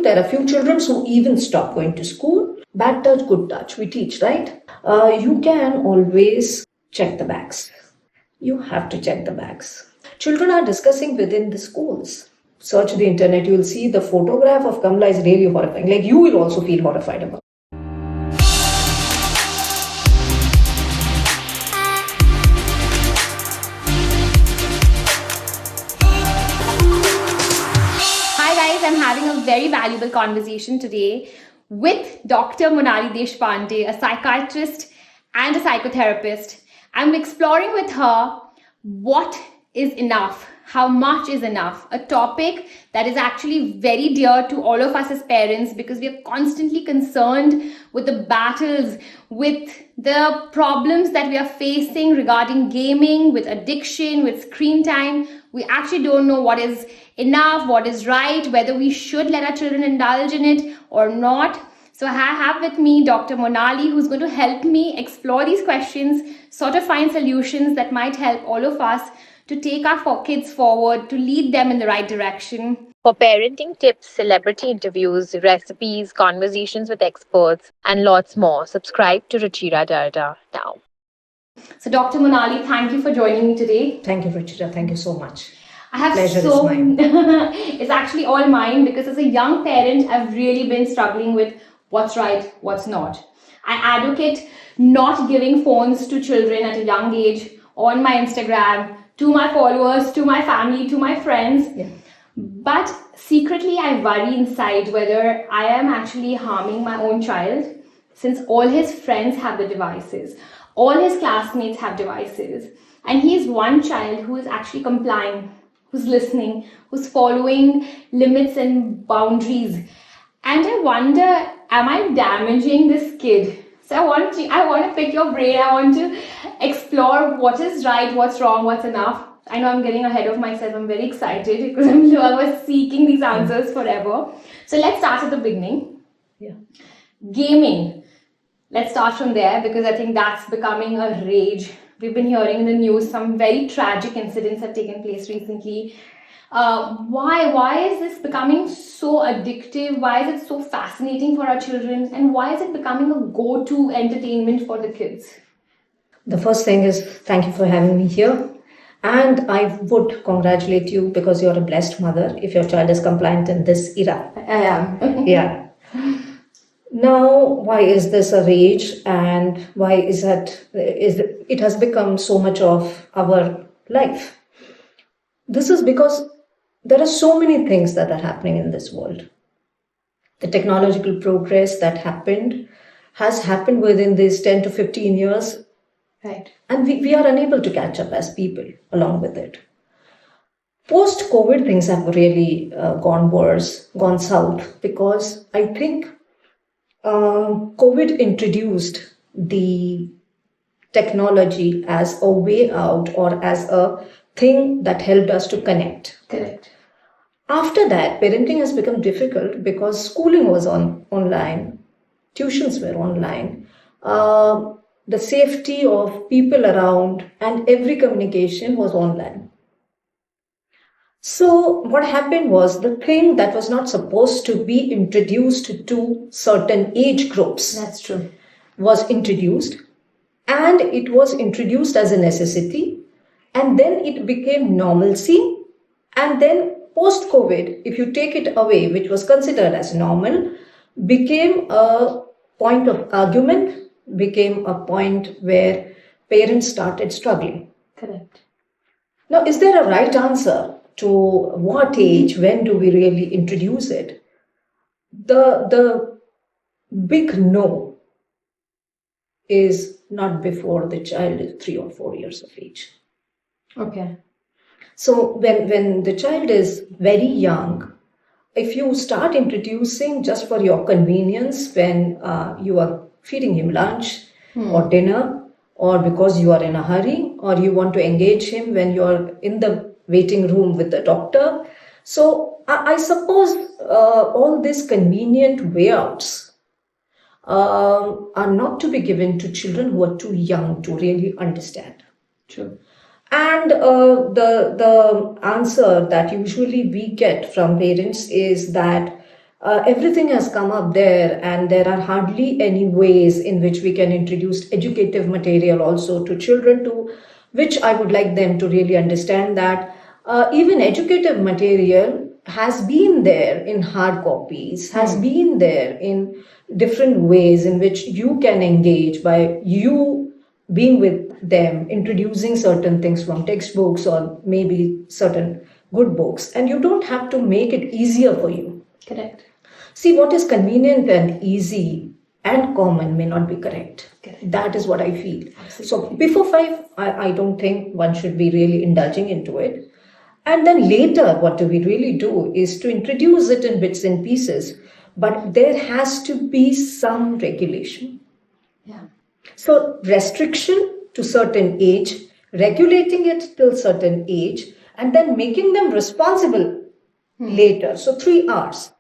there are few children who even stop going to school. Bad touch, good touch, we teach, right? You can always check the bags. You have to check the bags. Children are discussing within the schools. Search the internet, you will see the photograph of Kamala is really horrifying. Like, you will also feel horrified about it. I'm having a very valuable conversation today with Dr. Monali Deshpande, a psychiatrist and a psychotherapist. I'm exploring with her what is enough, how much is enough, a topic that is actually very dear to all of us as parents because we are constantly concerned with the battles, with the problems that we are facing regarding gaming, with addiction, with screen time. We actually don't know what is enough, what is right, whether we should let our children indulge in it or not. So I have with me Dr. Monali, who's going to help me explore these questions, sort of find solutions that might help all of us to take our kids forward, to lead them in the right direction. For parenting tips, celebrity interviews, recipes, conversations with experts, and lots more, subscribe to Ruchira Darda now. So Dr. Monali, thank you for joining me today. Thank you, Ruchira. Thank you so much. Pleasure is mine. It's actually all mine because as a young parent, I've really been struggling with what's right, what's not. I advocate not giving phones to children at a young age on my Instagram, to my followers, to my family, to my friends. Yeah. But secretly, I worry inside whether I am actually harming my own child since all his friends have the devices. All his classmates have devices. And he is one child who is actually complying, who's listening, who's following limits and boundaries. And I wonder, am I damaging this kid? So I want to pick your brain. I want to explore what is right, what's wrong, what's enough. I know I'm getting ahead of myself. I'm very excited because I was seeking these answers forever. So let's start at the beginning. Yeah. Gaming. Let's start from there because I think that's becoming a rage. We've been hearing in the news some very tragic incidents have taken place recently. Why is this becoming so addictive? Why is it so fascinating for our children? And why is it becoming a go-to entertainment for the kids? The first thing is, thank you for having me here. And I would congratulate you because you're a blessed mother if your child is compliant in this era. I am. Yeah. Now, why is this a rage and why is it has become so much of our life? This is because there are so many things that are happening in this world. The technological progress that has happened within these 10 to 15 years. Right. And we are unable to catch up as people along with it. Post-COVID, things have really gone worse, gone south, because I think COVID introduced the technology as a way out or as a thing that helped us to connect. Correct. After that, parenting has become difficult because schooling was online, tuitions were online, the safety of people around and every communication was online. So what happened was the thing that was not supposed to be introduced to certain age groups. That's true. Was introduced, and it was introduced as a necessity, and then it became normalcy, and then post-COVID, if you take it away, which was considered as normal, became a point of argument, became a point where parents started struggling. Correct. Now, is there a right answer to what age, when do we really introduce it? The big no is not before the child is 3 or 4 years of age. Okay. So when the child is very young, if you start introducing just for your convenience, when you are feeding him lunch or dinner, or because you are in a hurry, or you want to engage him when you are in the waiting room with the doctor. So I suppose all these convenient way outs are not to be given to children who are too young to really understand. True. And the answer that usually we get from parents is that Everything has come up there, and there are hardly any ways in which we can introduce educative material also to children, to which I would like them to really understand that even educative material has been there in hard copies, has been there in different ways in which you can engage by you being with them, introducing certain things from textbooks or maybe certain good books, and you don't have to make it easier for you. Correct. See, what is convenient and easy and common may not be correct. That is what I feel. Absolutely. So before 5, I don't think one should be really indulging into it. And then later, what do we really do is to introduce it in bits and pieces. But there has to be some regulation. Yeah. So restriction to certain age, regulating it till certain age, and then making them responsible later. So 3 hours.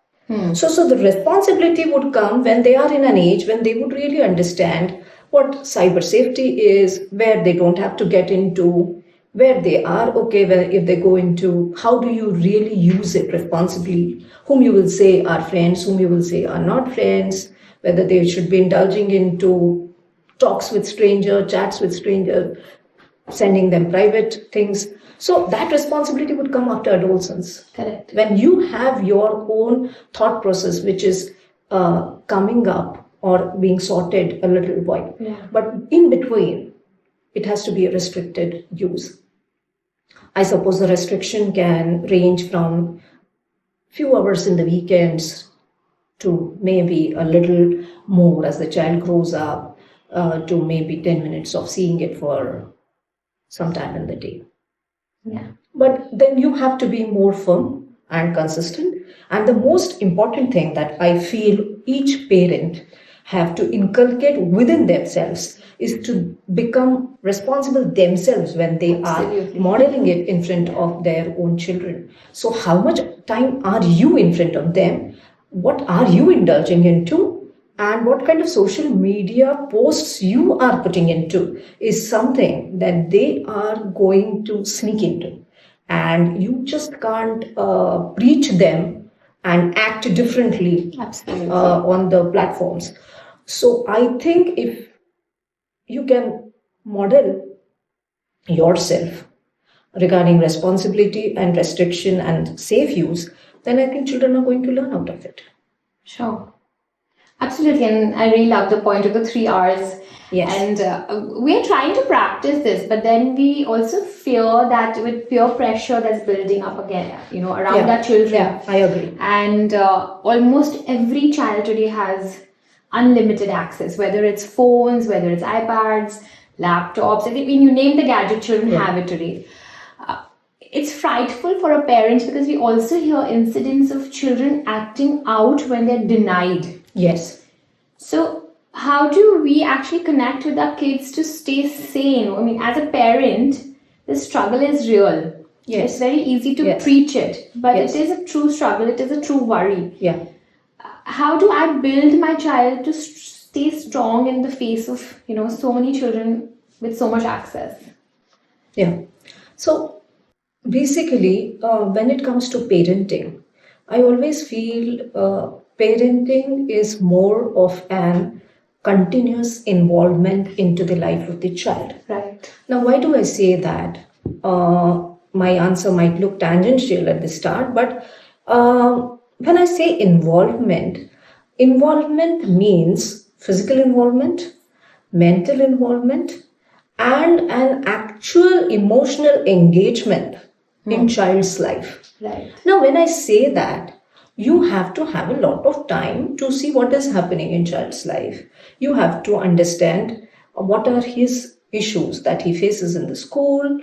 So the responsibility would come when they are in an age when they would really understand what cyber safety is, where they don't have to get into, where they are okay, if they go into, how do you really use it responsibly, whom you will say are friends, whom you will say are not friends, whether they should be indulging into talks with stranger, chats with stranger, sending them private things. So that responsibility would come after adolescence. Correct. When you have your own thought process, which is coming up or being sorted a little while. Yeah. But in between, it has to be a restricted use. I suppose the restriction can range from few hours in the weekends to maybe a little more as the child grows up, to maybe 10 minutes of seeing it for some time in the day. Yeah. But then you have to be more firm and consistent. And the most important thing that I feel each parent have to inculcate within themselves is to become responsible themselves when they Absolutely. are modeling it in front of their own children. So how much time are you in front of them? What are you indulging into? And what kind of social media posts you are putting into is something that they are going to sneak into. And you just can't preach them and act differently Absolutely. on the platforms. So I think if you can model yourself regarding responsibility and restriction and safe use, then I think children are going to learn out of it. Sure. Absolutely. And I really love the point of the 3 hours. Yes. And we're trying to practice this, but then we also fear that with peer pressure that's building up again, around our children. Yeah, I agree. And almost every child today has unlimited access, whether it's phones, whether it's iPads, laptops. I think when you name the gadget, children have it today. It's frightful for a parent because we also hear incidents of children acting out when they're denied. Yes. So how do we actually connect with our kids to stay sane? I mean, as a parent, the struggle is real. Yes. It's very easy to preach it, but it is a true struggle. It is a true worry. Yeah. How do I build my child to stay strong in the face of, so many children with so much access? Yeah. So basically, when it comes to parenting, I always feel parenting is more of an continuous involvement into the life of the child. Right. Now, why do I say that? My answer might look tangential at the start, but when I say involvement means physical involvement, mental involvement, and an actual emotional engagement in child's life. Right. Now, when I say that, you have to have a lot of time to see what is happening in child's life. You have to understand what are his issues that he faces in the school.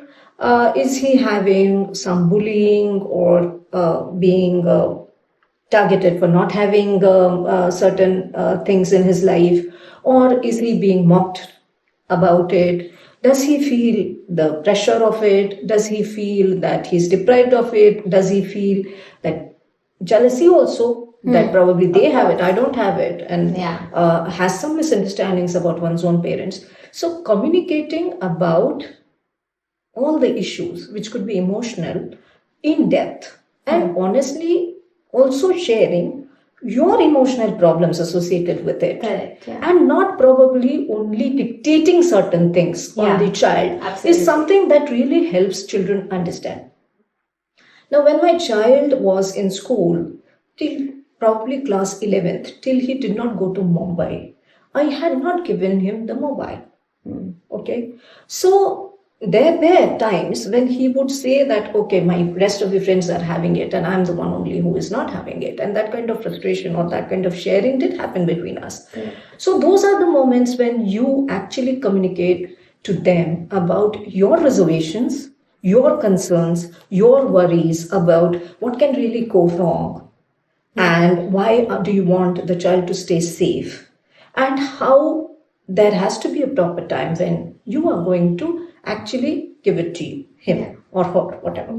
Is he having some bullying or being targeted for not having certain things in his life? Or is he being mocked about it? Does he feel the pressure of it? Does he feel that he's deprived of it? Does he feel that jealousy also, that probably they have it, I don't have it, and has some misunderstandings about one's own parents? So communicating about all the issues, which could be emotional, in depth, and honestly also sharing your emotional problems associated with it. Correct. Yeah. And not probably only dictating certain things on the child is something that really helps children understand. Now, when my child was in school, till probably class 11th, till he did not go to Mumbai, I had not given him the mobile. Okay. So there were times when he would say that, okay, my rest of the friends are having it and I'm the one only who is not having it. And that kind of frustration or that kind of sharing did happen between us. So those are the moments when you actually communicate to them about your reservations, your concerns, your worries about what can really go wrong and why do you want the child to stay safe, and how there has to be a proper time when you are going to actually give it to him or her, whatever.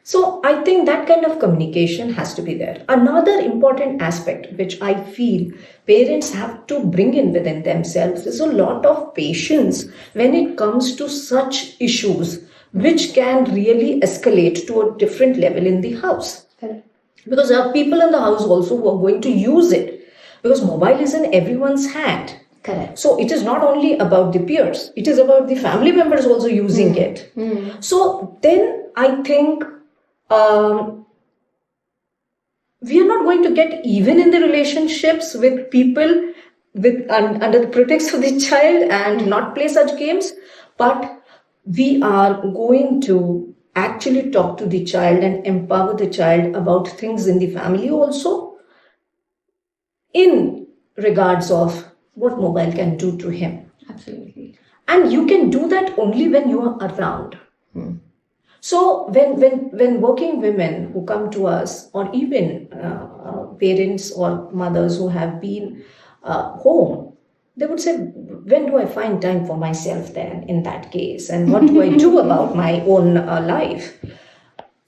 So I think that kind of communication has to be there. Another important aspect which I feel parents have to bring in within themselves is a lot of patience when it comes to such issues which can really escalate to a different level in the house. Because there are people in the house also who are going to use it, because mobile is in everyone's hand. Correct. So it is not only about the peers, it is about the family members also using it. So then I think we are not going to get even in the relationships with people with under the pretext of the child and not play such games, but we are going to actually talk to the child and empower the child about things in the family also, in regards of what mobile can do to him. Absolutely. And you can do that only when you are around. So when working women who come to us, or even parents or mothers who have been home, they would say, when do I find time for myself then in that case? And what do I do about my own life?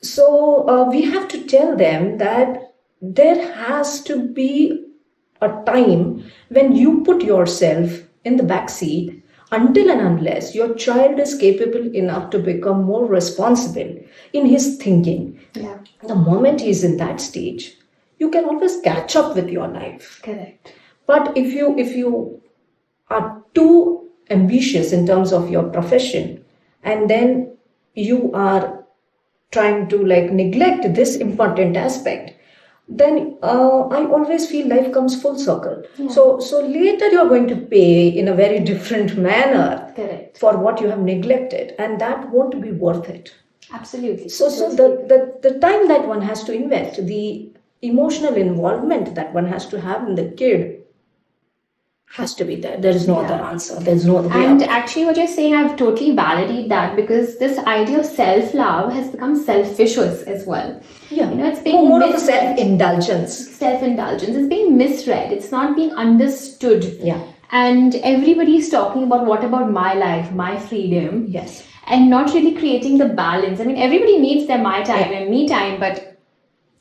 So we have to tell them that there has to be a time when you put yourself in the back seat until and unless your child is capable enough to become more responsible in his thinking. The moment he's in that stage, you can always catch up with your life. Correct. But if you are too ambitious in terms of your profession, and then you are trying to neglect this important aspect, then I always feel life comes full circle. So later you're going to pay in a very different manner. Correct. For what you have neglected, and that won't be worth it. Absolutely. So the time that one has to invest, the emotional involvement that one has to have in the kid has to be there. There is no other answer. There's no other way And out. actually what you're saying, I've totally validated that, because this idea of self-love has become selfish as well. It's being more of a misread. self-indulgence. Self-indulgence. It's being misread. It's not being understood. And everybody's talking about, what about my life, my freedom? Yes. And not really creating the balance. I mean, everybody needs their my time and me time, but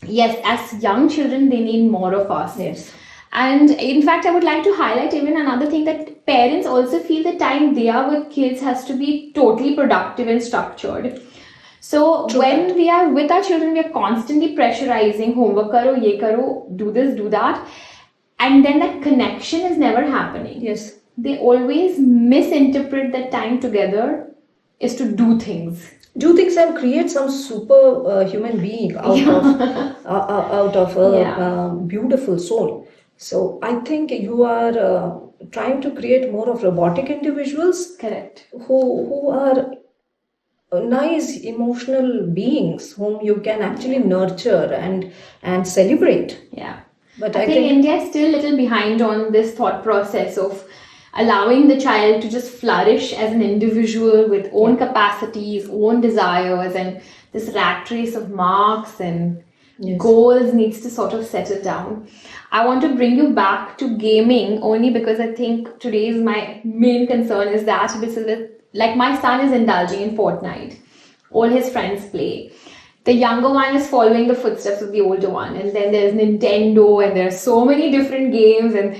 yes, as young children, they need more of us. Yes. And in fact, I would like to highlight even another thing, that parents also feel the time they are with kids has to be totally productive and structured. So when we are with our children, we are constantly pressurizing, homework karo, ye karo, do this, do that. And then that connection is never happening. Yes. They always misinterpret that time together is to do things. Do things and create some super human being out of a beautiful soul. So I think you are trying to create more of robotic individuals. Correct. Who are nice emotional beings whom you can actually nurture and celebrate. Yeah. But I think India is still a little behind on this thought process of allowing the child to just flourish as an individual with own capacities, own desires, and this rat race of marks and goals needs to sort of settle down. I want to bring you back to gaming only because I think today's my main concern is that this is like my son is indulging in Fortnite. All his friends play. The younger one is following the footsteps of the older one, and then there's Nintendo, and there are so many different games and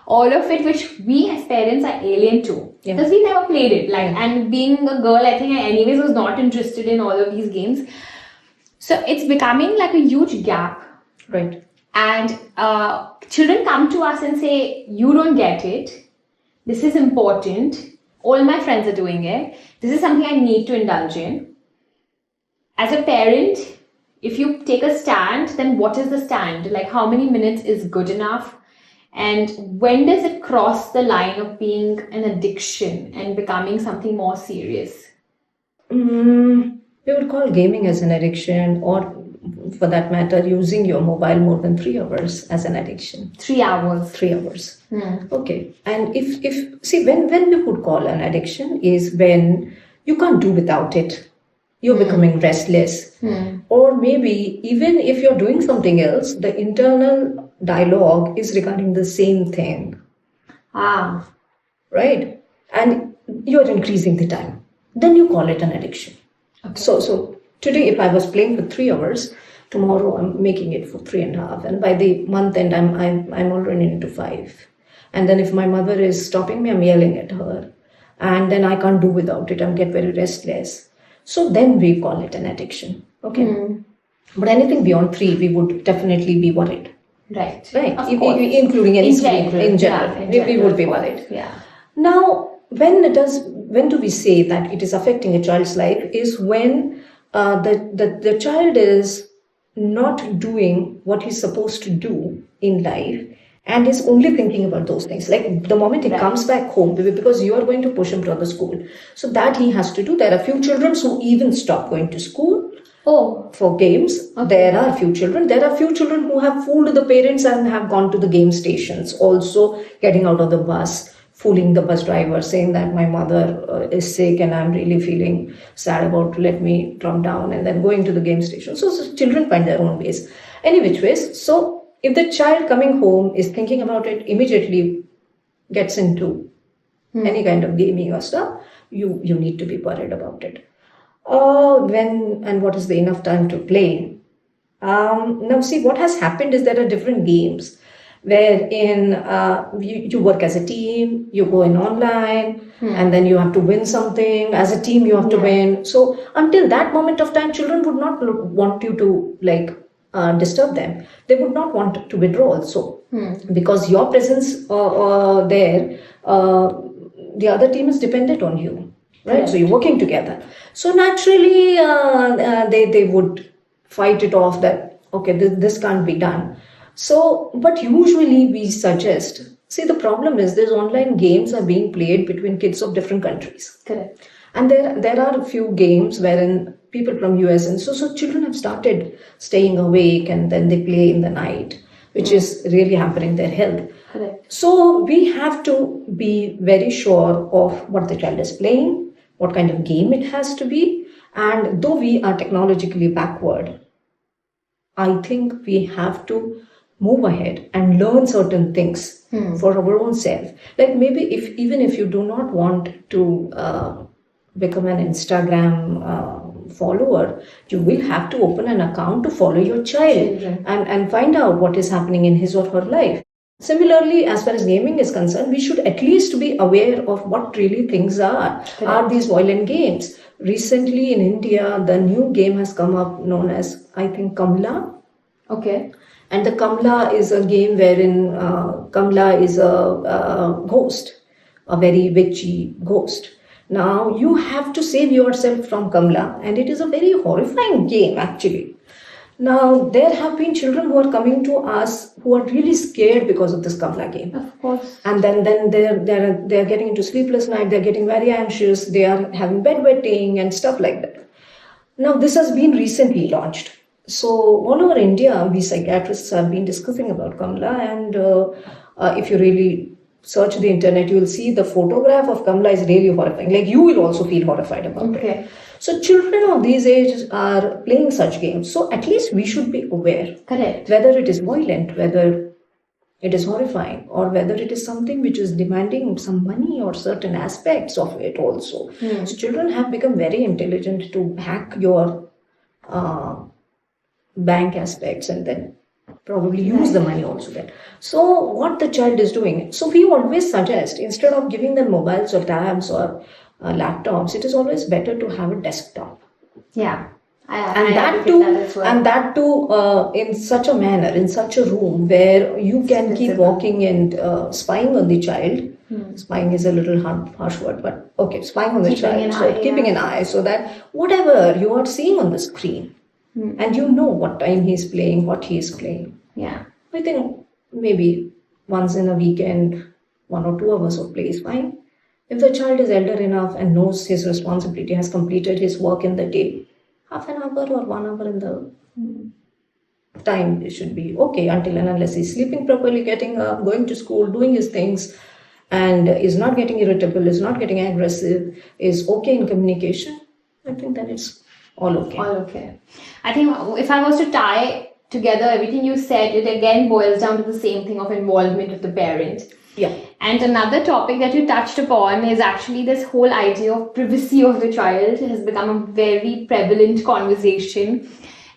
all of it which we as parents are alien to because we never played it. And being a girl, I think I anyways was not interested in all of these games. So it's becoming like a huge gap. Right. And children come to us and say, you don't get it. This is important. All my friends are doing it. This is something I need to indulge in. As a parent, if you take a stand, then what is the stand? Like, how many minutes is good enough? And when does it cross the line of being an addiction and becoming something more serious? We would call gaming as an addiction, or for that matter, using your mobile more than 3 hours as an addiction. 3 hours. 3 hours. Okay. And if see, when we would call an addiction is when you can't do without it. You're becoming restless. Or maybe even if you're doing something else, the internal dialogue is regarding the same thing. Right? And you're increasing the time. Then you call it an addiction. Okay. So today, if I was playing for 3 hours, tomorrow I'm making it for 3.5, and by the month end, I'm already into 5. And then if my mother is stopping me, I'm yelling at her, and then I can't do without it. I get very restless. So then we call it an addiction. Okay. But anything beyond 3, we would definitely be worried. Right. Including any screen in general. We would be worried. Yeah. Now, when do we say that it is affecting a child's life is when the child is not doing what he's supposed to do in life and is only thinking about those things. Like the moment he comes back home, because you are going to push him to the school. So that he has to do. There are few children who even stop going to school for games. Okay. There are few children. There are few children who have fooled the parents and have gone to the game stations. Also getting out of the bus, fooling the bus driver, saying that my mother is sick and I'm really feeling sad about to let me drop down, and then going to the game station. So children find their own ways. Any which ways. So if the child coming home is thinking about it, immediately gets into any kind of gaming or stuff, you need to be worried about it. When and what is the enough time to play? Now see, what has happened is there are different games wherein you work as a team, you go in online, and then you have to win something. As a team, you have to win. So until that moment of time, children would not want you to disturb them. They would not want to withdraw also. Because your presence there, the other team is dependent on you. Right? Yeah. So you're working together. So naturally, they would fight it off that, okay, this can't be done. So, but usually we suggest, see, the problem is these online games are being played between kids of different countries. Correct. And there are a few games wherein people from US, and so children have started staying awake and then they play in the night, which is really hampering their health. Correct. So we have to be very sure of what the child is playing, what kind of game it has to be. And though we are technologically backward, I think we have to move ahead and learn certain things for our own self. Like maybe even if you do not want to become an Instagram follower, you will have to open an account to follow your child and find out what is happening in his or her life. Similarly, as far as gaming is concerned, we should at least be aware of what really things are. Correct. Are these violent games? Recently in India, the new game has come up known as, I think, Kamla. Okay. And the Kamla is a game wherein Kamla is a ghost, a very witchy ghost. Now you have to save yourself from Kamla, and it is a very horrifying game actually. Now there have been children who are coming to us who are really scared because of this Kamla game. Of course. And then they're getting into sleepless night, they're getting very anxious, they are having bedwetting and stuff like that. Now this has been recently launched. So all over India, we psychiatrists have been discussing about Kamla, and if you really search the internet, you will see the photograph of Kamla is really horrifying. Like you will also feel horrified about it. So children of these ages are playing such games. So at least we should be aware. Correct. Whether it is violent, whether it is horrifying, or whether it is something which is demanding some money or certain aspects of it also. So children have become very intelligent to hack your bank aspects and then probably use the money also then. So what the child is doing. So we always suggest, instead of giving them mobiles or tabs or laptops, it is always better to have a desktop. Yeah. And that advocate too, that as well. in such a manner, in such a room where you can keep walking and spying on the child. Spying is a little harsh word, but okay, spying on the Keeping child, an so eye, keeping an eye, so that whatever you are seeing on the screen, and you know what time he's playing, what he is playing. Yeah. I think maybe once in a weekend, 1 or 2 hours of play is fine. If the child is elder enough and knows his responsibility, has completed his work in the day, half an hour or 1 hour in the time it should be okay, until and unless he's sleeping properly, getting up, going to school, doing his things, and is not getting irritable, is not getting aggressive, is okay in communication. I think then it's all okay. All okay. I think if I was to tie together everything you said, it again boils down to the same thing of involvement of the parent. Yeah. And another topic that you touched upon is actually this whole idea of privacy of the child. It has become a very prevalent conversation.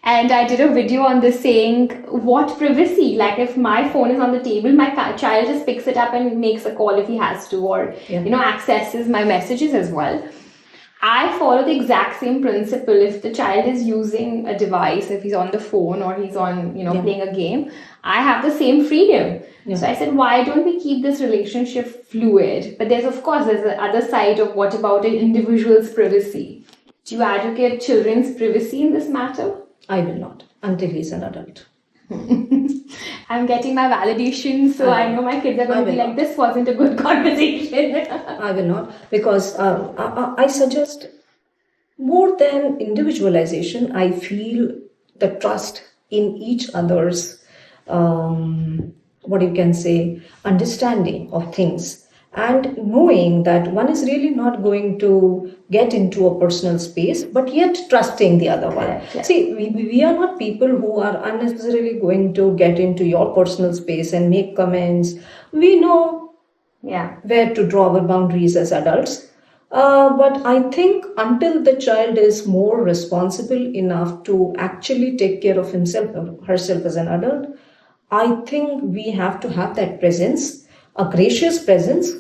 And I did a video on this saying, what privacy? Like if my phone is on the table, my child just picks it up and makes a call if he has to, or, accesses my messages as well. I follow the exact same principle. If the child is using a device, if he's on the phone or he's on, playing a game, I have the same freedom. Yeah. So I said, why don't we keep this relationship fluid? But there's the other side of what about an individual's privacy? Do you advocate children's privacy in this matter? I will not, until he's an adult. I'm getting my validation, so I know my kids are going to be like, this wasn't a good conversation. I will not, because I suggest more than individualization, I feel the trust in each other's, understanding of things. And knowing that one is really not going to get into a personal space, but yet trusting the other one. Yeah. See, we are not people who are unnecessarily going to get into your personal space and make comments. We know where to draw our boundaries as adults. But I think until the child is more responsible enough to actually take care of himself or herself as an adult, I think we have to have that presence, a gracious presence,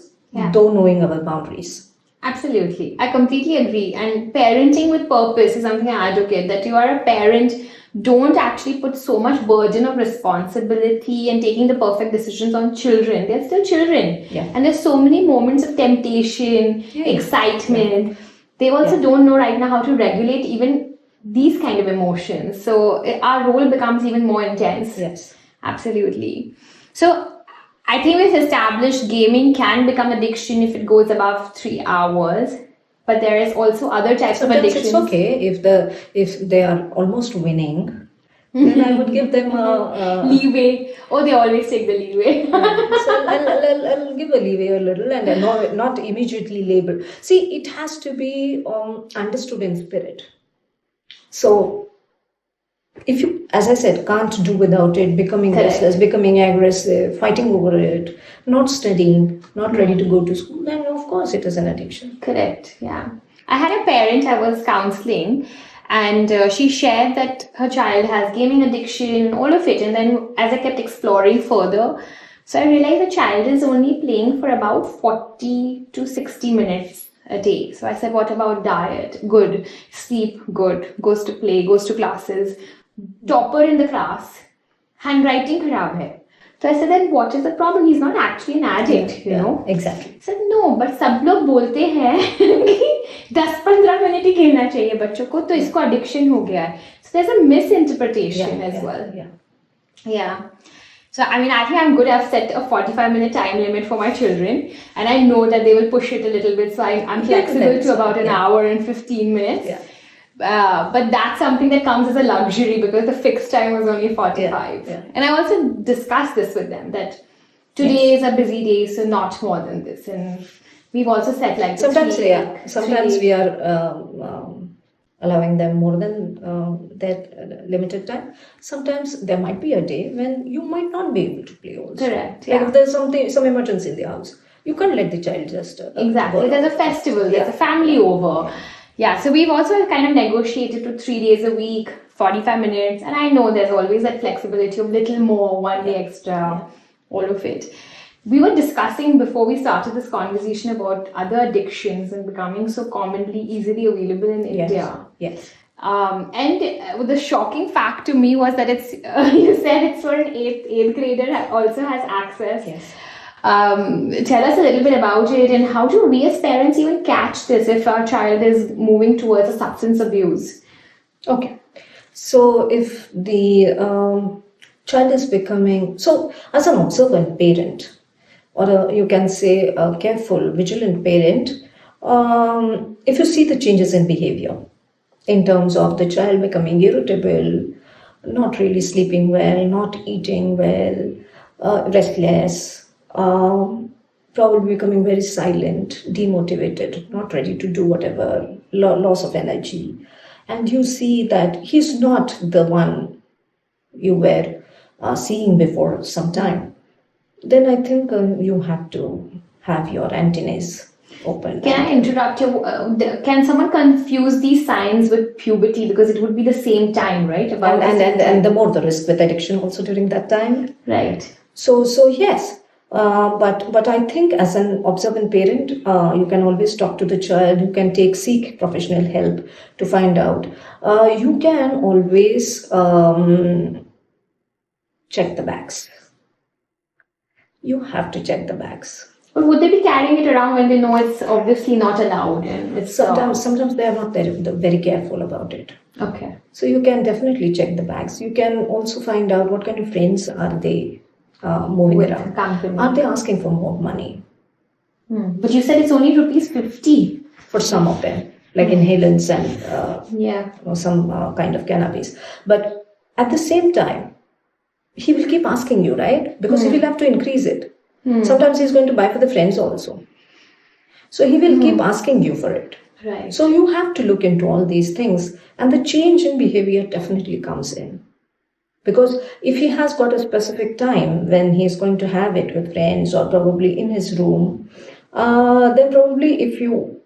though knowing our boundaries. Absolutely. I completely agree. And parenting with purpose is something I advocate, that you are a parent, don't actually put so much burden of responsibility and taking the perfect decisions on children. They're still children. Yeah. And there's so many moments of temptation, excitement. Yeah. They also don't know right now how to regulate even these kind of emotions. So our role becomes even more intense. Yes. Absolutely. So I think we've established gaming can become addiction if it goes above 3 hours, but there is also other types of addictions. It's okay if they are almost winning. Then I would give them a leeway. Oh, they always take the leeway. So I'll give a leeway a little and not immediately label. See, it has to be understood in spirit. So if you, as I said, can't do without it, becoming restless, becoming aggressive, fighting over it, not studying, not ready to go to school, then of course it is an addiction. Correct, yeah. I had a parent I was counseling, and she shared that her child has gaming addiction, all of it. And then as I kept exploring further, so I realized the child is only playing for about 40 to 60 minutes a day. So I said, what about diet? Good. Sleep? Good. Goes to play, goes to classes. Topper in the class, handwriting kharab hai. So I said, then what is the problem? He's not actually an addict, you know. Exactly. I said, no, but सब लोग बोलते हैं कि 10-15 minute ही खेलना चाहिए बच्चों को, तो इसको addiction हो गया है. So there's a misinterpretation as well. Yeah. So I mean, I think I'm good. I've set a 45-minute time limit for my children, and I know that they will push it a little bit. So I'm flexible to about an hour and 15 minutes. Yeah. But that's something that comes as a luxury because the fixed time was only 45. Yeah. And I also discussed this with them that today is a busy day, so not more than this. And we've also set like sometimes we are allowing them more than that limited time. Sometimes there might be a day when you might not be able to play also. Correct. Like if there's some emergency in the house, you can't let the child just exactly. There's a festival, there's a family over. Yeah, so we've also kind of negotiated to 3 days a week, 45 minutes. And I know there's always that flexibility of little more, 1 day extra, all of it. We were discussing before we started this conversation about other addictions and becoming so commonly easily available in India. Yes. And the shocking fact to me was that it's you said it's for an eighth grader also has access. Yes. Tell us a little bit about it, and how do we as parents even catch this if our child is moving towards a substance abuse? Okay. So if the child is becoming, so as an observant parent, or you can say a careful, vigilant parent, if you see the changes in behavior in terms of the child becoming irritable, not really sleeping well, not eating well, restless, probably becoming very silent, demotivated, not ready to do whatever, loss of energy, and you see that he's not the one you were seeing before some time, then I think you have to have your antennas open. Can I interrupt you? Can someone confuse these signs with puberty, because it would be the same time, right? And the more the risk with addiction also during that time. Right. So yes, but I think as an observant parent, you can always talk to the child. You can seek professional help to find out. You can always check the bags. You have to check the bags. But would they be carrying it around when they know it's obviously not allowed? And it's sometimes they are not very careful about it. Okay. So you can definitely check the bags. You can also find out what kind of friends are they moving With around. company. Are they asking for more money? But you said it's only ₹50 for some of them, like inhalants and yeah, some kind of cannabis. But at the same time, he will keep asking you, right? Because he will have to increase it. Sometimes he's going to buy for the friends also. So he will keep asking you for it. right. So you have to look into all these things, and the change in behavior definitely comes in. Because if he has got a specific time when he's going to have it with friends or probably in his room, then probably if you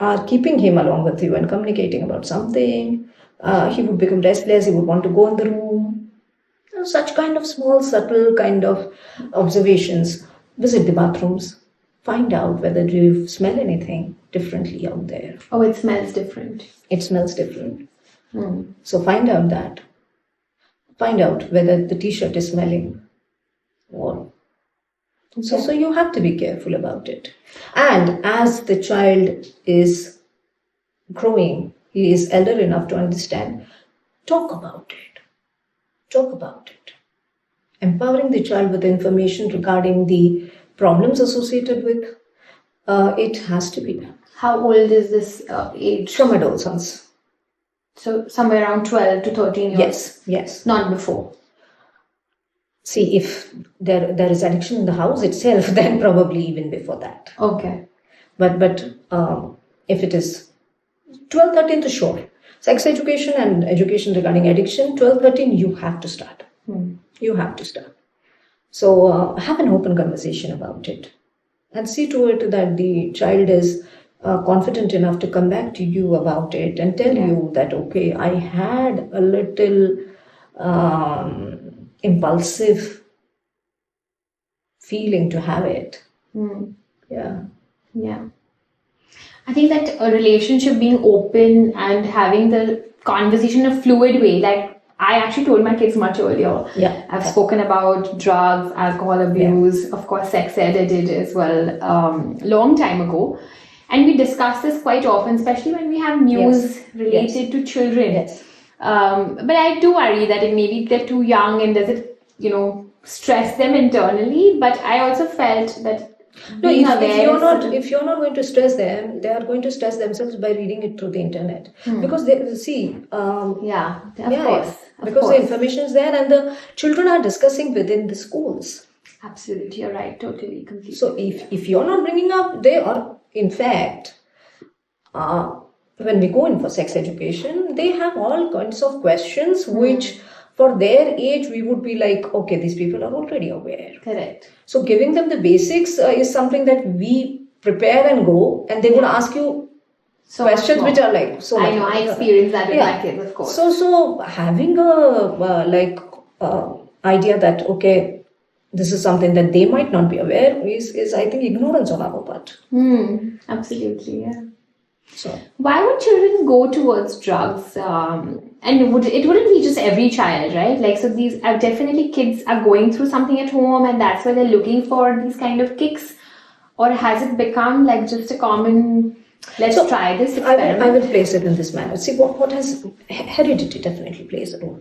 are keeping him along with you and communicating about something, he would become restless, he would want to go in the room. Such kind of small, subtle kind of observations. Visit the bathrooms. Find out whether you smell anything differently out there. Oh, it smells different. It smells different. So find out that. Find out whether the t-shirt is smelling. Or so you have to be careful about it. And as the child is growing, he is elder enough to understand, talk about it. Talk about it. Empowering the child with information regarding the problems associated with it has to be done. How old is this age? From adolescence. So somewhere around 12 to 13 years? Yes. Not before? See, if there is addiction in the house itself, then probably even before that. Okay. But if it is 12, 13 to sure. Sex education and education regarding addiction, 12, 13, you have to start. You have to start. So have an open conversation about it. And see to it that the child is confident enough to come back to you about it and tell you that, okay, I had a little impulsive feeling to have it. Yeah. I think that a relationship being open and having the conversation in a fluid way, like I actually told my kids much earlier. Yeah. I've spoken about drugs, alcohol abuse, of course, sex ed I did as well, long time ago. And we discuss this quite often, especially when we have news related to children. Yes. But I do worry that maybe they're too young and does it, stress them internally. But I also felt that if you're not going to stress them, they are going to stress themselves by reading it through the internet. Because they see, of course. Because the information is there and the children are discussing within the schools. Absolutely, you're right, totally, completely. So if you're not bringing up, they are, in fact, when we go in for sex education, they have all kinds of questions which for their age we would be like, okay, these people are already aware. Correct. So giving them the basics is something that we prepare and go, and they would ask you questions which are like so. I know, I experienced that with my kids, of course. So having a idea that okay, this is something that they might not be aware is I think ignorance on our part. Absolutely, yeah. So why would children go towards drugs? And it wouldn't be just every child, right? Like, so these are definitely kids are going through something at home, and that's why they're looking for these kind of kicks. Or has it become like just a common, let's try this experiment? I will place it in this manner. See, what has heredity definitely plays a role.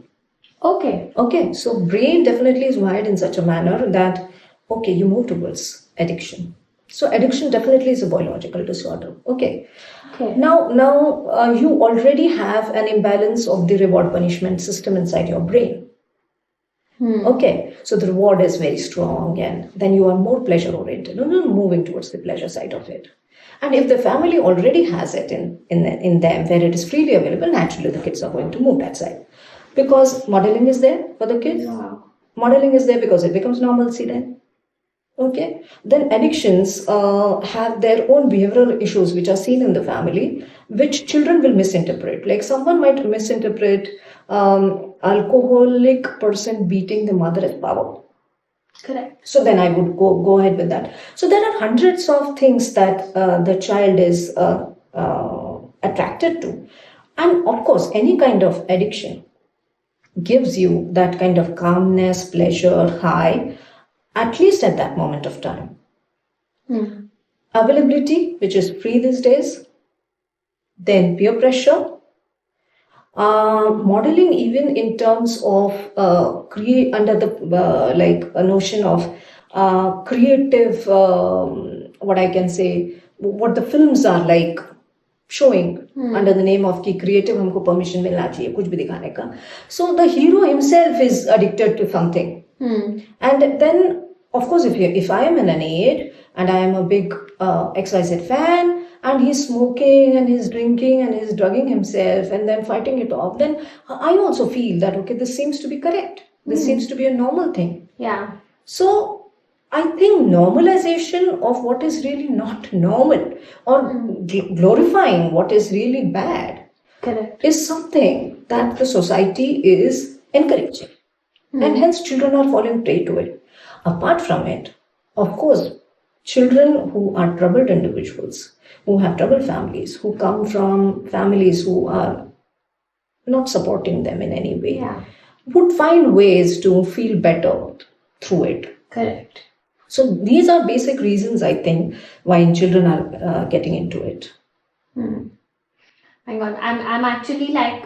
Okay, so brain definitely is wired in such a manner that, okay, you move towards addiction. So addiction definitely is a biological disorder. Okay. Now you already have an imbalance of the reward punishment system inside your brain. Okay, so the reward is very strong, and then you are more pleasure oriented. No, moving towards the pleasure side of it. And if the family already has it in them where it is freely available, naturally the kids are going to move that side. Because modeling is there for the kids. Wow. Modeling is there because it becomes normalcy then. Okay. Then addictions have their own behavioral issues which are seen in the family, which children will misinterpret. Like someone might misinterpret alcoholic person beating the mother as power. Correct. So then I would go ahead with that. So there are hundreds of things that the child is attracted to. And of course, any kind of addiction gives you that kind of calmness, pleasure, high, at least at that moment of time. Availability, which is free these days, then peer pressure, modeling even in terms of create under the like a notion of creative, what I can say, what the films are like showing under the name of ki creative humko permission milna chahiye kuch bhi dikhane ka. So the hero himself is addicted to something. And then of course if I am in an aid and I am a big XYZ fan and he's smoking and he's drinking and he's drugging himself and then fighting it off, then I also feel that okay, this seems to be correct. This seems to be a normal thing. Yeah. So I think normalization of what is really not normal or glorifying what is really bad Correct. is something that the society is encouraging. And hence children are falling prey to it. Apart from it, of course, children who are troubled individuals, who have troubled families, who come from families who are not supporting them in any way, would find ways to feel better through it. Correct. So these are basic reasons, I think, why children are getting into it. My God, I'm actually like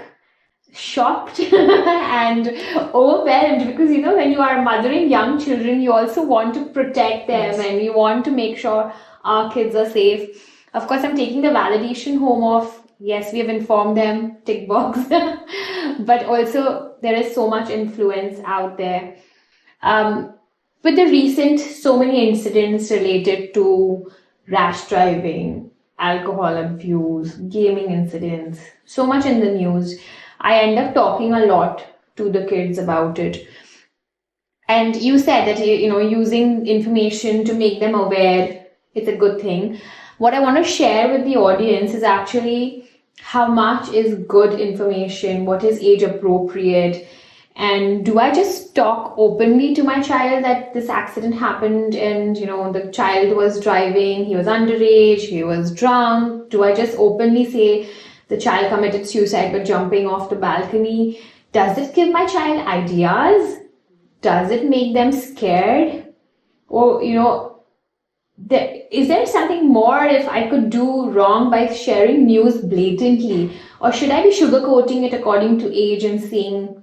shocked and overwhelmed because when you are mothering young children, you also want to protect them and you want to make sure our kids are safe. Of course, I'm taking the validation home of yes, we have informed them, tick box, but also there is so much influence out there. With the recent so many incidents related to rash driving, alcohol abuse, gaming incidents, so much in the news, I end up talking a lot to the kids about it. And you said that using information to make them aware, it's a good thing. What I want to share with the audience is actually how much is good information, what is age appropriate, and do I just talk openly to my child that this accident happened and the child was driving, he was underage, he was drunk? Do I just openly say the child committed suicide by jumping off the balcony? Does it give my child ideas? Does it make them scared? Or is there something more if I could do wrong by sharing news blatantly? Or should I be sugarcoating it according to age and saying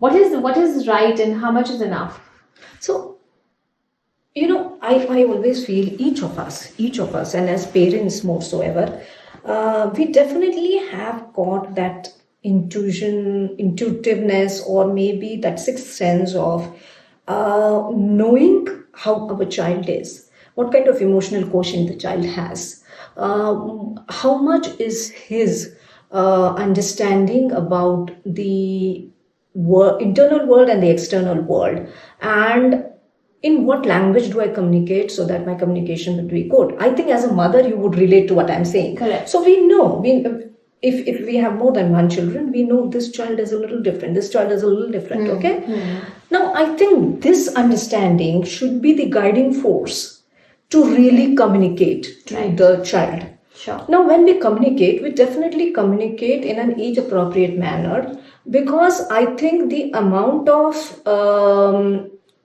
what is right and how much is enough? So, I always feel each of us, and as parents more so ever, we definitely have got that intuitiveness, or maybe that sixth sense of knowing how our child is, what kind of emotional quotient the child has, how much is his understanding about the internal world and the external world, and in what language do I communicate so that my communication would be good. I think as a mother you would relate to what I'm saying. Correct. So we know, if we have more than one children, we know this child is a little different, this child is a little different. Okay. Now I think this understanding should be the guiding force to really communicate to the child. Sure. Now, when we communicate, we definitely communicate in an age-appropriate manner, because I think the amount of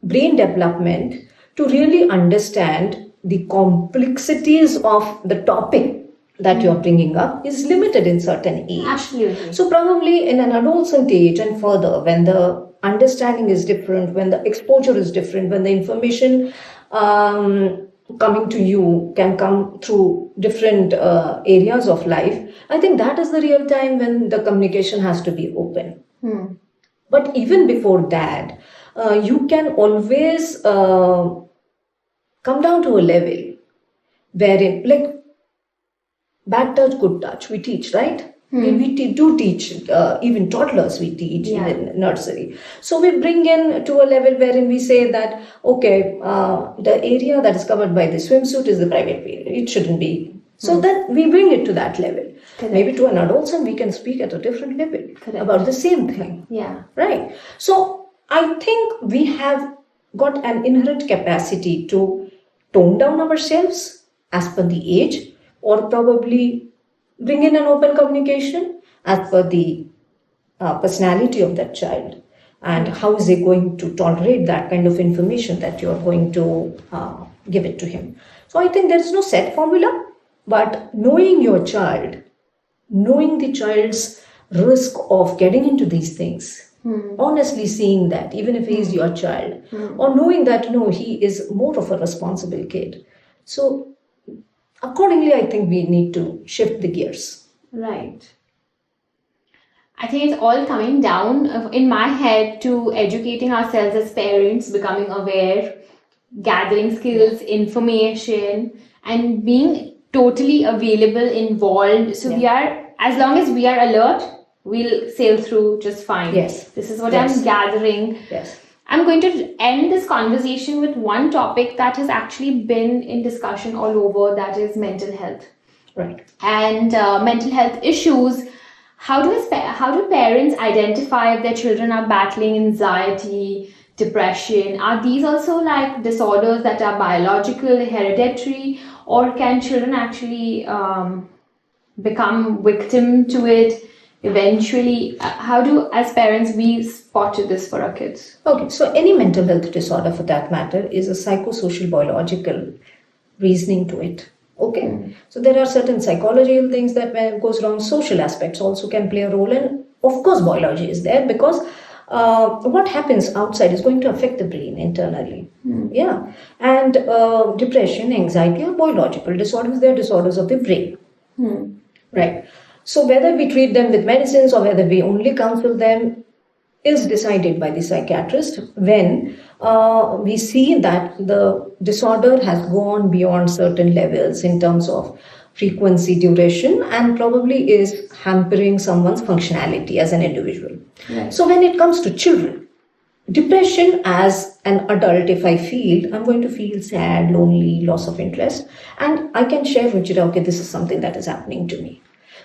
brain development to really understand the complexities of the topic that you're bringing up is limited in certain age. Absolutely. So probably in an adolescent age and further, when the understanding is different, when the exposure is different, when the information coming to you can come through different areas of life, I think that is the real time when the communication has to be open. But even before that, you can always come down to a level wherein, like, bad touch, good touch, we teach, right? We do teach, even toddlers we teach in nursery. So we bring in to a level wherein we say that, okay, the area that is covered by the swimsuit is the private area. It shouldn't be. So then we bring it to that level. Correct. Maybe to an adolescent, we can speak at a different level about the same thing. Yeah. Right. So I think we have got an inherent capacity to tone down ourselves as per the age, or probably bring in an open communication as per the personality of that child, and how is he going to tolerate that kind of information that you're going to give it to him. So I think there is no set formula, but knowing your child, knowing the child's risk of getting into these things, honestly seeing that, even if he is your child, or knowing that, no, he is more of a responsible kid. So accordingly, I think we need to shift the gears. Right. I think it's all coming down in my head to educating ourselves as parents, becoming aware, gathering skills, information, and being totally available, involved. So we are, as long as we are alert, we'll sail through just fine. Yes. This is what I'm gathering. Yes. I'm going to end this conversation with one topic that has actually been in discussion all over, that is mental health. Right. And mental health issues. How do parents identify if their children are battling anxiety, depression? Are these also like disorders that are biological, hereditary, or can children actually become victim to it eventually? How do, as parents, we spot this for our kids? Okay, so any mental health disorder for that matter is a psychosocial biological reasoning to it. Okay, so there are certain psychological things that when it goes wrong, social aspects also can play a role, and of course biology is there, because what happens outside is going to affect the brain internally. Yeah, and depression, anxiety are biological disorders. They are disorders of the brain. Right. So whether we treat them with medicines or whether we only counsel them is decided by the psychiatrist when we see that the disorder has gone beyond certain levels in terms of frequency, duration, and probably is hampering someone's functionality as an individual. Right. So when it comes to children, depression as an adult, if I feel, I'm going to feel sad, lonely, loss of interest, and I can share, Ruchira, okay, this is something that is happening to me.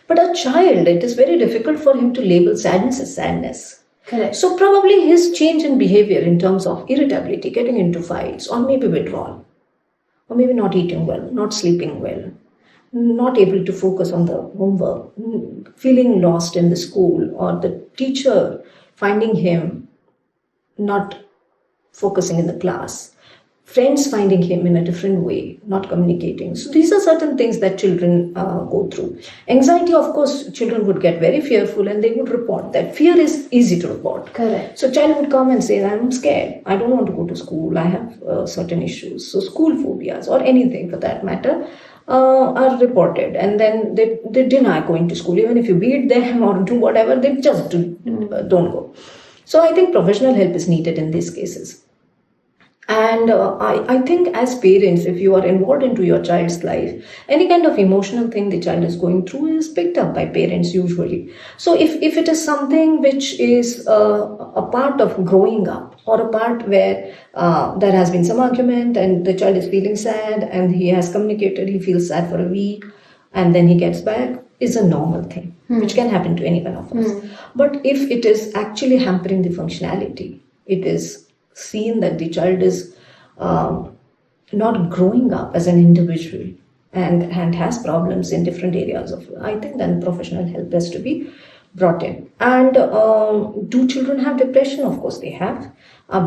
But a child, it is very difficult for him to label sadness as sadness. Correct. So probably his change in behavior in terms of irritability, getting into fights, or maybe withdrawal, or maybe not eating well, not sleeping well, not able to focus on the homework, feeling lost in the school, or the teacher finding him not focusing in the class, friends finding him in a different way, not communicating. So these are certain things that children go through. Anxiety, of course, children would get very fearful and they would report that. Fear is easy to report. Correct. So child would come and say, I'm scared, I don't want to go to school, I have certain issues. So school phobias or anything for that matter are reported, and then they deny going to school. Even if you beat them or do whatever, they just don't go. So I think professional help is needed in these cases. And I think as parents, if you are involved into your child's life, any kind of emotional thing the child is going through is picked up by parents usually. So if it is something which is a part of growing up, or a part where there has been some argument and the child is feeling sad and he has communicated, he feels sad for a week and then he gets back, is a normal thing, which can happen to any one of us. But if it is actually hampering the functionality, it is seen that the child is not growing up as an individual, and has problems in different areas of, I think then professional help has to be brought in. And do children have depression? Of course they have.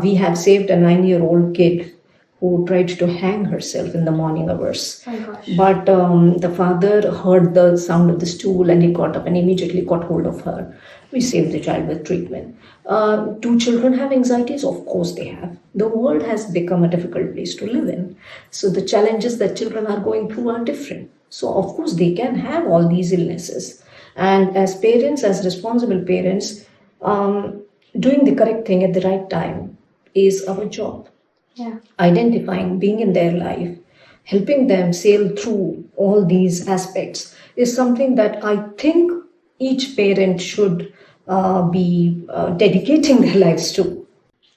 We have saved a 9-year-old kid who tried to hang herself in the morning hours. Oh my gosh. But the father heard the sound of the stool and he got up and immediately caught hold of her. We saved the child with treatment. Do children have anxieties? Of course they have. The world has become a difficult place to live in. So the challenges that children are going through are different. So of course they can have all these illnesses. And as parents, as responsible parents, doing the correct thing at the right time is our job. Yeah. Identifying, being in their life, helping them sail through all these aspects is something that I think each parent should be dedicating their lives to.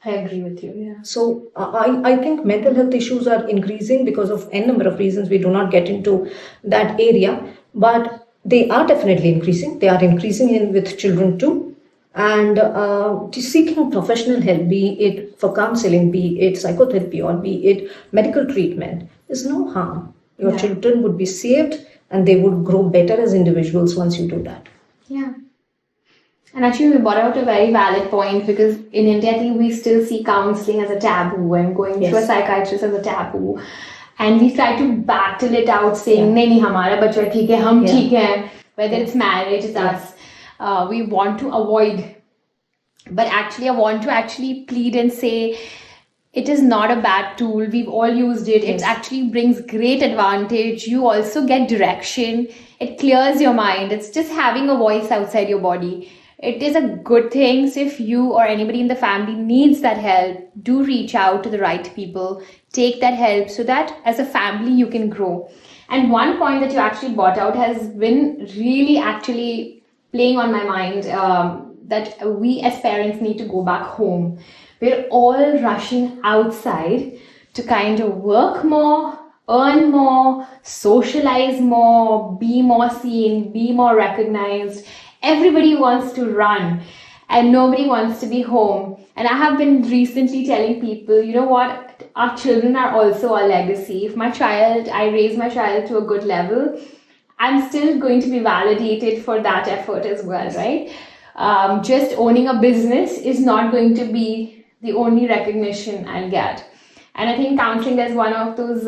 I agree with you. Yeah. So I think mental health issues are increasing because of n number of reasons. We do not get into that area, but they are definitely increasing. They are increasing with children too. And seeking professional help, be it for counseling, be it psychotherapy, or be it medical treatment, is no harm. Your children would be saved and they would grow better as individuals once you do that. Yeah. And actually, we brought out a very valid point, because in India, I think we still see counseling as a taboo and going to a psychiatrist as a taboo. And we try to battle it out saying, nahi, hamara bachcha theek hai, hum theek hai. Whether it's marriage, it's us. We want to avoid. But actually, I want to actually plead and say, it is not a bad tool. We've all used it. It actually brings great advantage. You also get direction. It clears your mind. It's just having a voice outside your body. It is a good thing. So if you or anybody in the family needs that help, do reach out to the right people. Take that help so that as a family you can grow. And one point that you actually brought out has been really actually playing on my mind, that we as parents need to go back home. We're all rushing outside to kind of work more, earn more, socialize more, be more seen, be more recognized. Everybody wants to run and nobody wants to be home. And I have been recently telling people, you know what, our children are also our legacy. If I raise my child to a good level, I'm still going to be validated for that effort as well, right? Just owning a business is not going to be the only recognition I'll get. And I think counseling is one of those,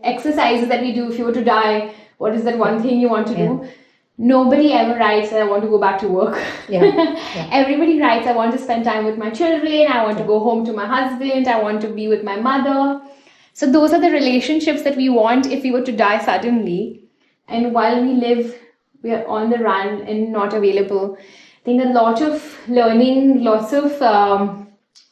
exercises that we do. If you were to die, what is that one thing you want to do? Nobody ever writes that I want to go back to work. Everybody writes, I want to spend time with my children. I want to go home to my husband. I want to be with my mother. So those are the relationships that we want if we were to die suddenly. And while we live, we are on the run and not available. I think a lot of learning, lots of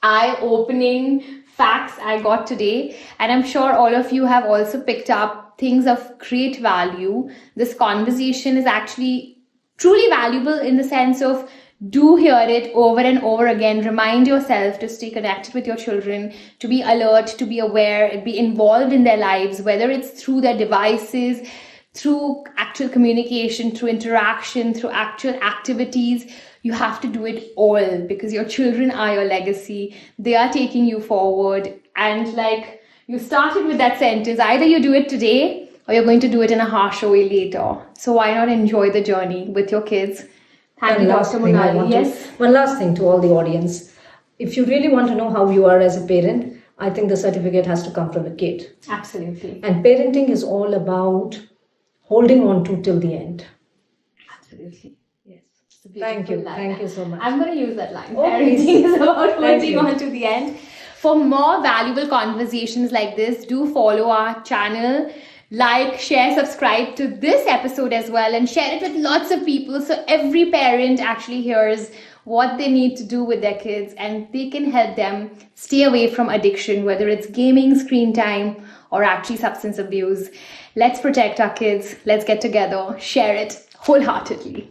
eye-opening facts I got today. And I'm sure all of you have also picked up things of great value. This conversation is actually truly valuable in the sense of do hear it over and over again. Remind yourself to stay connected with your children, to be alert, to be aware, be involved in their lives, whether it's through their devices, through actual communication, through interaction, through actual activities. You have to do it all because your children are your legacy. They are taking you forward. And like you started with that sentence, either you do it today or you're going to do it in a harsher way later. So why not enjoy the journey with your kids? Thank you, Dr. Monali. Yes. One last thing to all the audience. If you really want to know how you are as a parent, I think the certificate has to come from the kid. Absolutely. And parenting is all about holding on to till the end. Absolutely. Yes. Thank you. Thank you so much. I'm going to use that line. Parenting is about holding on to the end. For more valuable conversations like this, do follow our channel. Like, share, subscribe to this episode as well, and share it with lots of people so every parent actually hears what they need to do with their kids and they can help them stay away from addiction, whether it's gaming, screen time, or actually substance abuse. Let's protect our kids. Let's get together. Share it wholeheartedly.